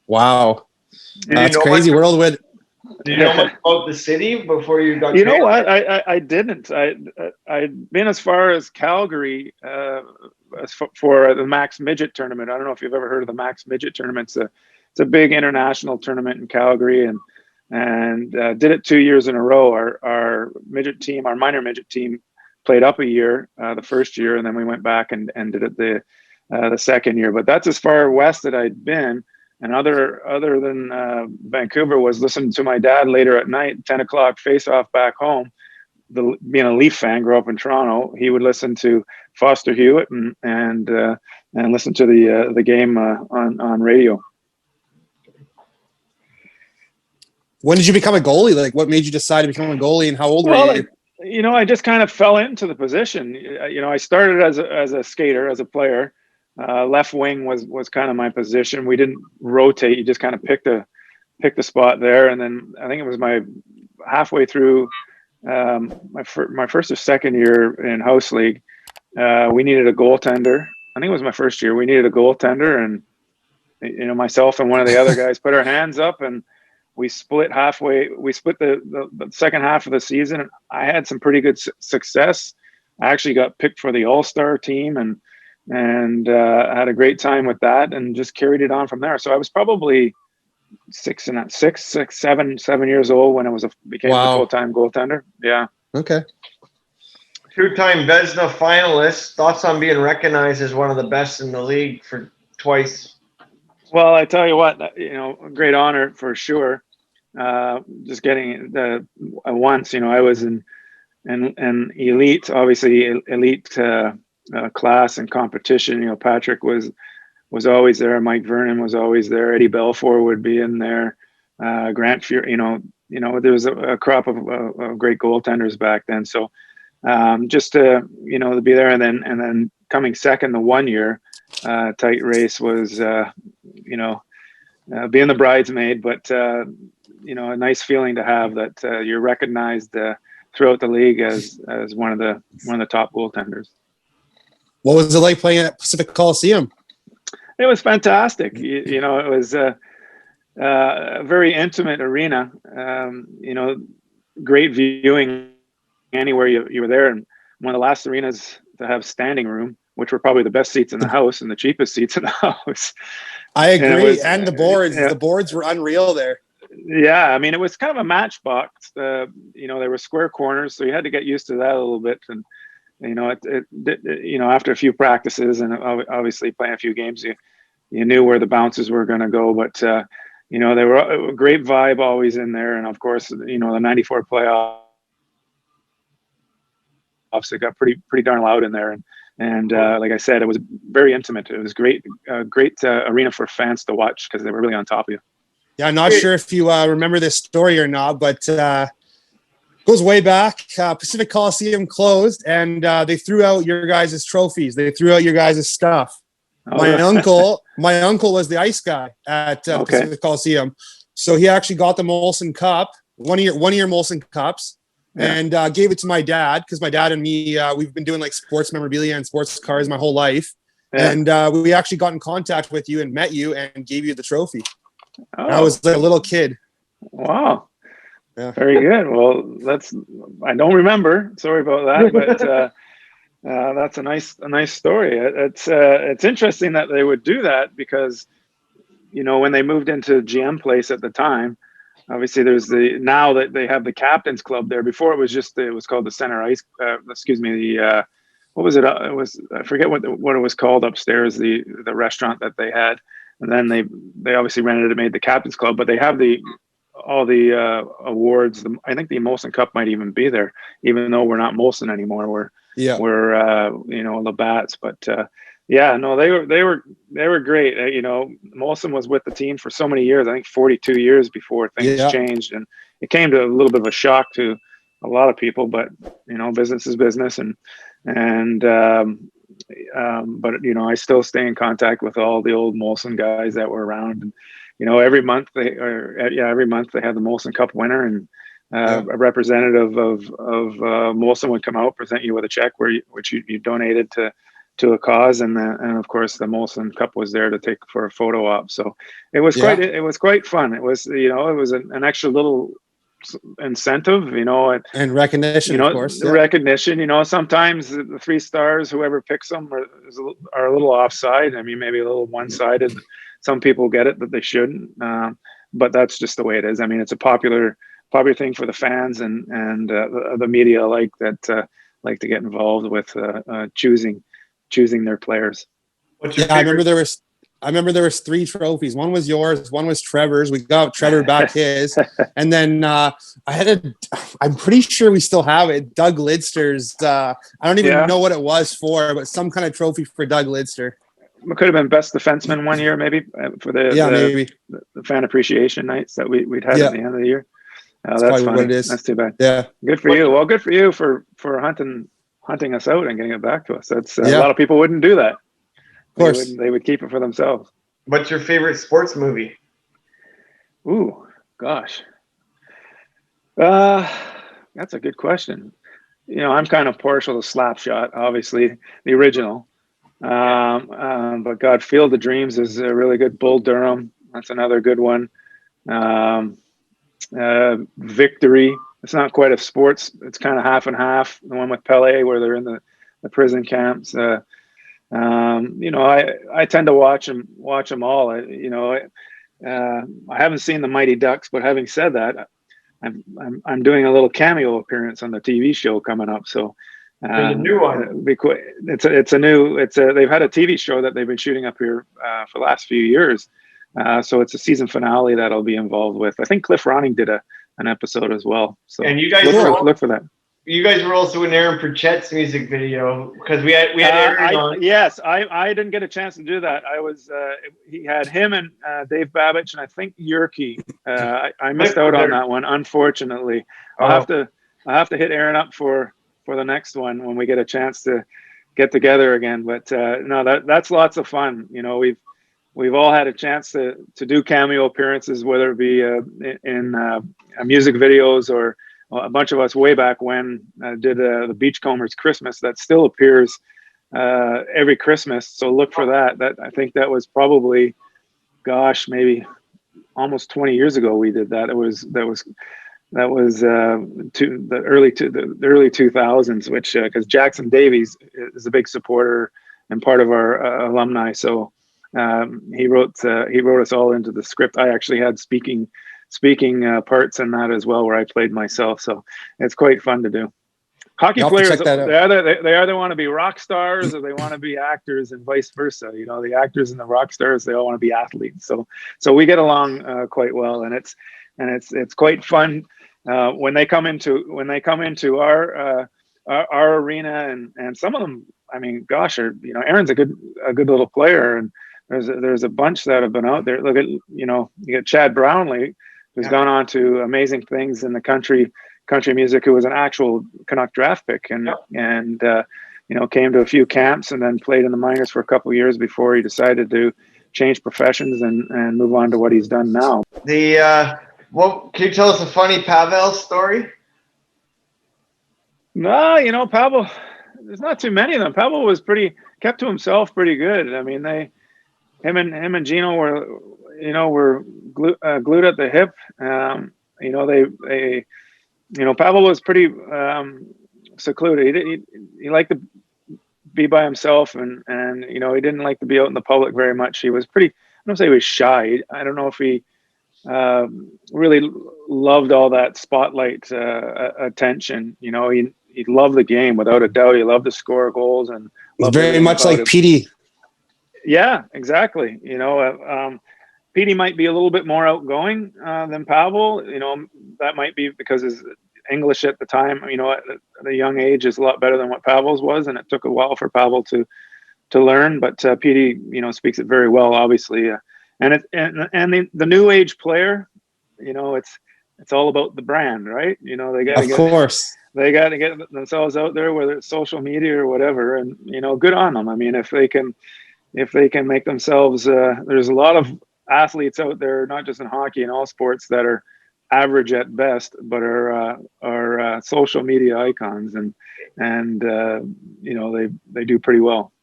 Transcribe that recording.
Wow. Did you That's know crazy. much, Whirlwind. did you know much about the city before you got You know traded? what? I didn't. I'd been as far as Calgary for the Max Midget tournament. I don't know if you've ever heard of the Max Midget tournament. It's a big international tournament in Calgary, and did it 2 years in a row. Our midget team, our minor midget team, played up a year, the first year, and then we went back and did it the second year. But that's as far west that I'd been. And other than Vancouver was listening to my dad later at night, 10 o'clock face off back home. Being a Leaf fan, grew up in Toronto, he would listen to Foster Hewitt and listen to the game on radio. When did you become a goalie? Like, what made you decide to become a goalie, and how old were you? I just kind of fell into the position. I started as a skater, as a player. Left wing was kind of my position. We didn't rotate; you just kind of picked the spot there. And then I think it was my halfway through my first or second year in house league, we needed a goaltender. I think it was my first year. We needed a goaltender, and myself and one of the other guys put our hands up, and we split halfway. We split the second half of the season. I had some pretty good success. I actually got picked for the All-Star team, and had a great time with that, and just carried it on from there. So I was probably 7 years old when I became a full-time goaltender. Yeah. Okay. Two-time Vezina finalist. Thoughts on being recognized as one of the best in the league for twice? Well, I tell you what, a great honor for sure. Just getting once, I was in elite, obviously elite class and competition. Patrick was always there. Mike Vernon was always there. Eddie Belfour would be in there. Grant Fury, there was a crop of great goaltenders back then. So just to be there, and then coming second the 1 year, tight race was being the bridesmaid, but a nice feeling to have that you're recognized throughout the league as one of the top goaltenders. What was it like playing at Pacific Coliseum? It was fantastic. It was a very intimate arena. Great viewing anywhere you were there, and one of the last arenas to have standing room, which were probably the best seats in the house and the cheapest seats in the house. I agree, and the boards were unreal there. Yeah, I mean, it was kind of a matchbox. There were square corners, so you had to get used to that a little bit. And after a fefew practices and obviously playing a few games, you knew where the bounces were going to go. But they were a great vibe always in there, and of course, the '94 playoffs, it got pretty darn loud in there. And like I said, it was very intimate. It was great arena for fans to watch because they were really on top of you. Yeah, I'm not sure if you remember this story or not, but goes way back. Pacific Coliseum closed, and they threw out your guys' trophies. They threw out your guys' stuff. Oh. My uncle was the ice guy at Pacific Coliseum, so he actually got the Molson Cup, one of your Molson Cups, and gave it to my dad, because my dad and me, we've been doing like sports memorabilia and sports cars my whole life, and we actually got in contact with you and met you and gave you the trophy. Oh. I was like a little kid. Wow. Yeah. Very good. Well, I don't remember. Sorry about that, but that's a nice story. It's interesting that they would do that because, when they moved into GM Place at the time, obviously now that they have the Captain's Club there. Before it was called the Center Ice. What was it? It was, I forget what it was called upstairs. The restaurant that they had. And then they obviously rented it, made the Captain's Club, but they have all the awards. I think the Molson Cup might even be there, even though we're not Molson anymore. We're Labatt's. But they were great. Molson was with the team for so many years. I think 42 years before things changed, and it came to a little bit of a shock to a lot of people. But business is business, but I still stay in contact with all the old Molson guys that were around, and every month they have the Molson Cup winner, and a representative of Molson would come out, present you with a check which you donated to to a cause, and of course the Molson Cup was there to take for a photo op. So it was Yeah. quite fun. It was, it was an extra little incentive, And recognition, of course. Yeah. recognition. Sometimes the 3 stars, whoever picks them, are a little offside. I mean, maybe a little one-sided. Some people get it that they shouldn't, but that's just the way it is. I mean, it's a popular thing for the fans and the media like to get involved with choosing their players. What's your Yeah, favorite? I remember there was 3 trophies. One was yours, one was Trevor's. We got Trevor back his, and then I'm pretty sure we still have it. Doug Lidster's. I don't even know what it was for, but some kind of trophy for Doug Lidster. It could have been best defenseman one year, maybe for maybe the fan appreciation nights that we'd had at the end of the year. That's probably funny. what it is. That's too bad. Yeah, good for you. Well, good for you for hunting us out and getting it back to us. That's a lot of people wouldn't do that. Of course, they would keep it for themselves. What's your favorite sports movie? Ooh, gosh. That's a good question. I'm kind of partial to Slapshot, obviously, the original. But God, Field of Dreams is a really good. Bull Durham, that's another good one. Victory, it's not quite a sports, it's kind of half and half. The one with Pele where they're in the prison camps. I tend to watch them all. I haven't seen the Mighty Ducks, but having said that, I'm doing a little cameo appearance on the TV show coming up. So there's a new one. they've had a TV show that they've been shooting up here for the last few years. So it's a season finale that I'll be involved with. I think Cliff Ronning did an episode as well. So and you guys look for that. You guys were also in Aaron Pritchett's music video because we had Aaron on. Yes, I didn't get a chance to do that. I was he had him and Dave Babich and I think Yerke. I missed out on that one, unfortunately. I'll have to hit Aaron up for the next one when we get a chance to get together again. But no, that's lots of fun. We've all had a chance to do cameo appearances, whether it be in music videos or a bunch of us way back when did the Beachcombers Christmas that still appears every Christmas. So look for that. I think that was probably, gosh, maybe almost 20 years ago we did that. That was the early 2000s, which because Jackson Davies is a big supporter and part of our alumni. So he wrote us all into the script. I actually had speaking parts in that as well, where I played myself. So it's quite fun to do. Hockey players, they either want to be rock stars or they want to be actors, and vice versa. The actors and the rock stars, they all want to be athletes. So we get along quite well, and it's quite fun when they come into our arena, and some of them, I mean, gosh, Aaron's a good little player, and there's a bunch that have been out there. Look at you get Chad Brownlee, who's gone on to amazing things in the country music, who was an actual Canuck draft pick and came to a few camps and then played in the minors for a couple of years before he decided to change professions and move on to what he's done now. Can you tell us a funny Pavel story? No, Pavel, there's not too many of them. Pavel was kept to himself pretty good. I mean, him and Gino were glued at the hip. Pavel was pretty secluded. He liked to be by himself, and he didn't like to be out in the public very much. He was I don't say he was shy. I don't know if he really loved all that spotlight attention. He loved the game without a doubt. He loved to score goals and very much like Petey. Yeah, exactly. Petey might be a little bit more outgoing than Pavel. That might be because his English at the time, at a young age, is a lot better than what Pavel's was, and it took a while for Pavel to learn. But Petey, speaks it very well, obviously. And the new age player, it's all about the brand, right? They got to get themselves out there, whether it's social media or whatever, and good on them. I mean, if they can make themselves, there's a lot of athletes out there, not just in hockey and all sports, that are average at best, but are social media icons, and they do pretty well.